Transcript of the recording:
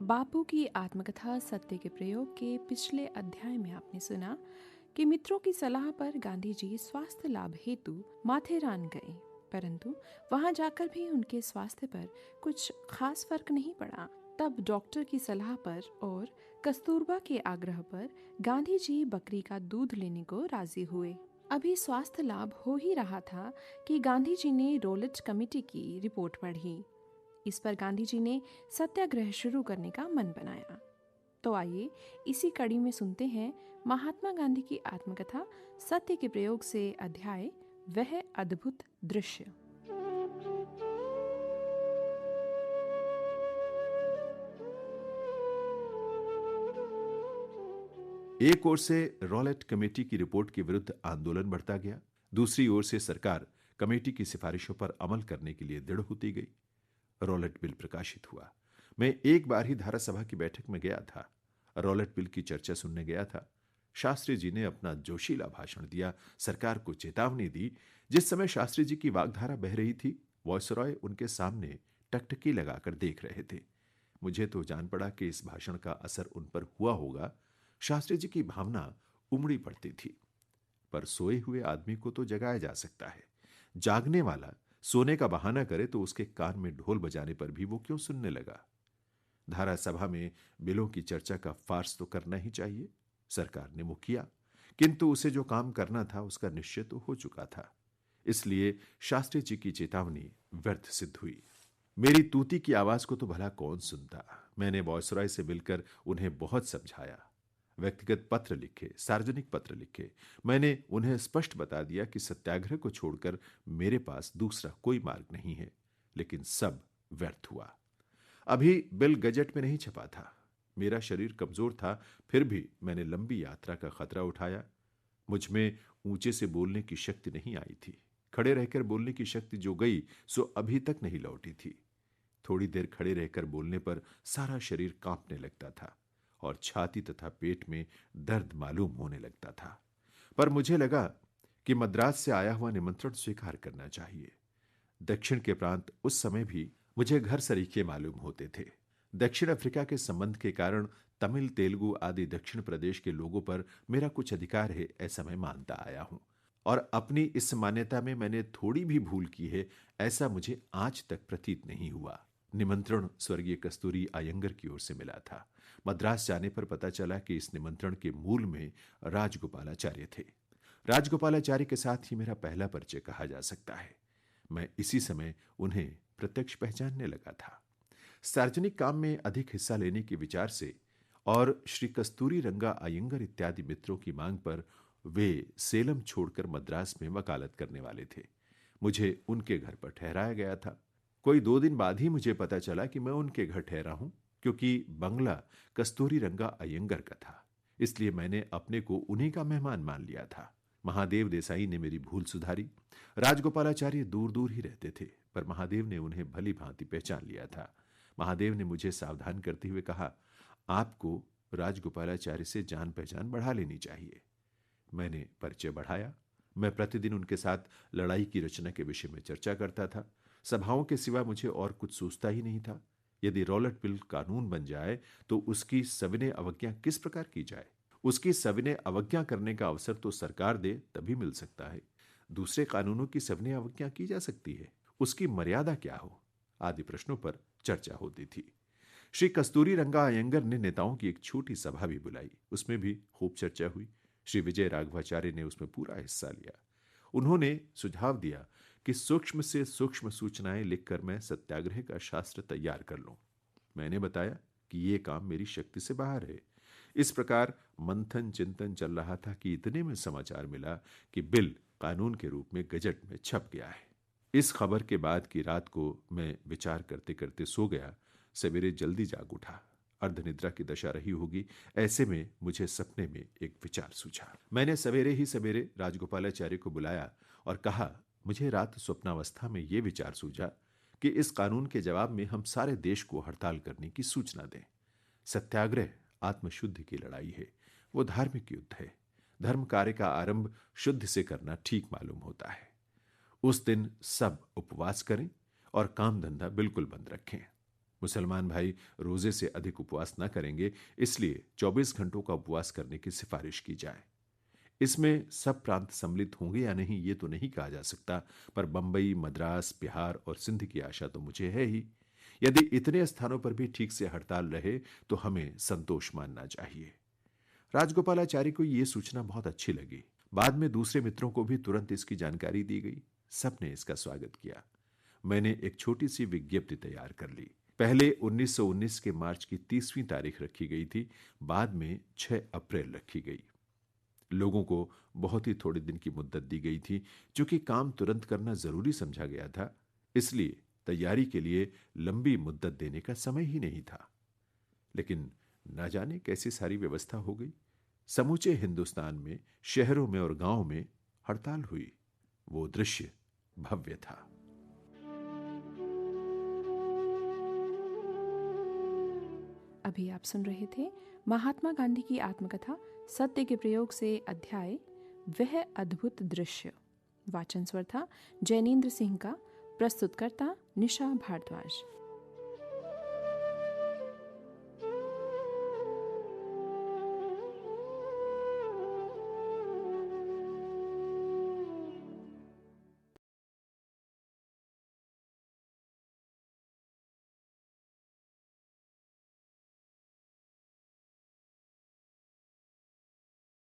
बापू की आत्मकथा सत्य के प्रयोग के पिछले अध्याय में आपने सुना कि मित्रों की सलाह पर गांधी जी स्वास्थ्य लाभ हेतु माथेरान गए, परंतु वहां जाकर भी उनके स्वास्थ्य पर कुछ खास फर्क नहीं पड़ा। तब डॉक्टर की सलाह पर और कस्तूरबा के आग्रह पर गांधी जी बकरी का दूध लेने को राजी हुए। अभी स्वास्थ्य लाभ हो ही रहा था कि गांधी जी ने रोलेट कमेटी की रिपोर्ट पढ़ी। इस पर गांधी जी ने सत्याग्रह शुरू करने का मन बनाया। तो आइए इसी कड़ी में सुनते हैं महात्मा गांधी की आत्मकथा सत्य के प्रयोग से अध्याय वह अद्भुत दृश्य। एक ओर से रॉलेट कमेटी की रिपोर्ट के विरुद्ध आंदोलन बढ़ता गया, दूसरी ओर से सरकार कमेटी की सिफारिशों पर अमल करने के लिए दृढ़ होती गई। रॉलेट बिल प्रकाशित हुआ। मैं एक बार ही धारासभा की बैठक में गया था। रॉलेट बिल की चर्चा सुनने गया था। शास्त्री जी ने अपना जोशीला भाषण दिया, सरकार को चेतावनी दी। जिस समय शास्त्री जी की वाग्धारा बह रही थी, वॉयसरॉय उनके सामने टकटकी लगाकर देख रहे थे। मुझे तो जान पड़ा कि इस भाषण का असर उन पर हुआ होगा। शास्त्री जी की भावना उमड़ी पड़ती थी। पर सोए हुए आदमी को तो जगाया जा सकता है। जागने वाला सोने का बहाना करे तो उसके कान में ढोल बजाने पर भी वो क्यों सुनने लगा। धारा सभा में बिलों की चर्चा का फार्स तो करना ही चाहिए। सरकार ने वो किया, किंतु उसे जो काम करना था उसका निश्चय तो हो चुका था। इसलिए शास्त्री जी की चेतावनी व्यर्थ सिद्ध हुई। मेरी तूती की आवाज को तो भला कौन सुनता। मैंने वॉयसरॉय से मिलकर उन्हें बहुत समझाया, व्यक्तिगत पत्र लिखे, सार्वजनिक पत्र लिखे। मैंने उन्हें स्पष्ट बता दिया कि सत्याग्रह को छोड़कर मेरे पास दूसरा कोई मार्ग नहीं है, लेकिन सब व्यर्थ हुआ। अभी बिल गजट में नहीं छपा था। मेरा शरीर कमजोर था, फिर भी मैंने लंबी यात्रा का खतरा उठाया। मुझ में ऊंचे से बोलने की शक्ति नहीं आई थी। खड़े रहकर बोलने की शक्ति जो गई सो अभी तक नहीं लौटी थी। थोड़ी देर खड़े रहकर बोलने पर सारा शरीर कांपने लगता था और छाती तथा पेट में दर्द मालूम होने लगता था। पर मुझे लगा कि मद्रास से आया हुआ निमंत्रण स्वीकार करना चाहिए। दक्षिण के प्रांत उस समय भी मुझे घर सरीखे मालूम होते थे। दक्षिण अफ्रीका के संबंध के कारण तमिल, तेलुगु आदि दक्षिण प्रदेश के लोगों पर मेरा कुछ अधिकार है, ऐसा मैं मानता आया हूं। और अपनी इस मान्यता में मैंने थोड़ी भी भूल की है, ऐसा मुझे आज तक प्रतीत नहीं हुआ। निमंत्रण स्वर्गीय कस्तूरी अयंगर की ओर से मिला था। मद्रास जाने पर पता चला कि इस निमंत्रण के मूल में राजगोपालाचार्य थे। राजगोपालाचार्य के साथ ही मेरा पहला परिचय कहा जा सकता है। मैं इसी समय उन्हें प्रत्यक्ष पहचानने लगा था। सार्वजनिक काम में अधिक हिस्सा लेने के विचार से और श्री कस्तूरी रंगा अयंगर इत्यादि मित्रों की मांग पर वे सेलम छोड़कर मद्रास में वकालत करने वाले थे। मुझे उनके घर पर ठहराया गया था। कोई 2 दिन बाद ही मुझे पता चला कि मैं उनके घर ठहरा हूं, क्योंकि बंगला कस्तूरी रंगा अयंगर का था। इसलिए मैंने अपने को उन्हीं का मेहमान मान लिया था। महादेव देसाई ने मेरी भूल सुधारी। राजगोपालाचार्य दूर दूर ही रहते थे, पर महादेव ने उन्हें भली भांति पहचान लिया था। महादेव ने मुझे सावधान करते हुए कहा, आपको राजगोपालाचार्य से जान पहचान बढ़ा लेनी चाहिए। मैंने परिचय बढ़ाया। मैं प्रतिदिन उनके साथ लड़ाई की रचना के विषय में चर्चा करता था। सभाओं के सिवा मुझे और कुछ सोचता ही नहीं था। यदि रॉलेट बिल कानून बन जाए तो उसकी सविनय अवज्ञा किस प्रकार की जाए। उसकी सविनय अवज्ञा करने का अवसर तो सरकार दे तभी मिल सकता है। दूसरे कानूनों की सविनय अवज्ञा की जा सकती है, उसकी मर्यादा क्या हो, आदि प्रश्नों पर चर्चा होती थी। श्री कस्तूरी रंगा अयंगर ने नेताओं की एक छोटी सभा भी बुलाई। उसमें भी खूब चर्चा हुई। श्री विजय राघवाचार्य ने उसमें पूरा हिस्सा लिया। उन्होंने सुझाव दिया कि सूक्ष्म से सूक्ष्म सूचनाएं लिखकर मैं सत्याग्रह का शास्त्र तैयार कर लूं। मैंने बताया कि यह काम मेरी शक्ति से बाहर है। इस प्रकार मंथन चिंतन चल रहा था कि इतने में समाचार मिला कि बिल कानून के रूप में गजट में छप गया है। इस खबर के बाद की रात को मैं विचार करते करते सो गया। सवेरे जल्दी जाग उठा। अर्धनिद्रा की दशा रही होगी, ऐसे में मुझे सपने में एक विचार सूझा। मैंने सवेरे ही सवेरे राजगोपालाचार्य को बुलाया और कहा, मुझे रात स्वप्नावस्था में यह विचार सूझा कि इस कानून के जवाब में हम सारे देश को हड़ताल करने की सूचना दें। सत्याग्रह आत्मशुद्धि की लड़ाई है, वो धार्मिक युद्ध है। धर्म कार्य का आरंभ शुद्ध से करना ठीक मालूम होता है। उस दिन सब उपवास करें और काम धंधा बिल्कुल बंद रखें। मुसलमान भाई रोजे से अधिक उपवास न करेंगे, इसलिए 24 घंटों का उपवास करने की सिफारिश की जाए। इसमें सब प्रांत सम्मिलित होंगे या नहीं ये तो नहीं कहा जा सकता, पर बंबई, मद्रास, बिहार और सिंध की आशा तो मुझे है ही। यदि इतने स्थानों पर भी ठीक से हड़ताल रहे तो हमें संतोष मानना चाहिए। राजगोपालाचारी को यह सूचना बहुत अच्छी लगी। बाद में दूसरे मित्रों को भी तुरंत इसकी जानकारी दी गई। सबने इसका स्वागत किया। मैंने एक छोटी सी विज्ञप्ति तैयार कर ली। पहले 1919 के मार्च की 30वीं तारीख रखी गई थी, बाद में 6 अप्रैल रखी गई। लोगों को बहुत ही थोड़े दिन की मुद्दत दी गई थी। चूंकि काम तुरंत करना जरूरी समझा गया था, इसलिए तैयारी के लिए लंबी मुद्दत देने का समय ही नहीं था। लेकिन न जाने कैसी सारी व्यवस्था हो गई। समूचे हिंदुस्तान में, शहरों में और गांवों में हड़ताल हुई। वो दृश्य भव्य था। अभी आप सुन रहे थे महात्मा गांधी की आत्मकथा सत्य के प्रयोग से अध्याय वह अद्भुत दृश्य। वाचन स्वर था जैनेन्द्र सिंह का। प्रस्तुतकर्ता निशा भारद्वाज।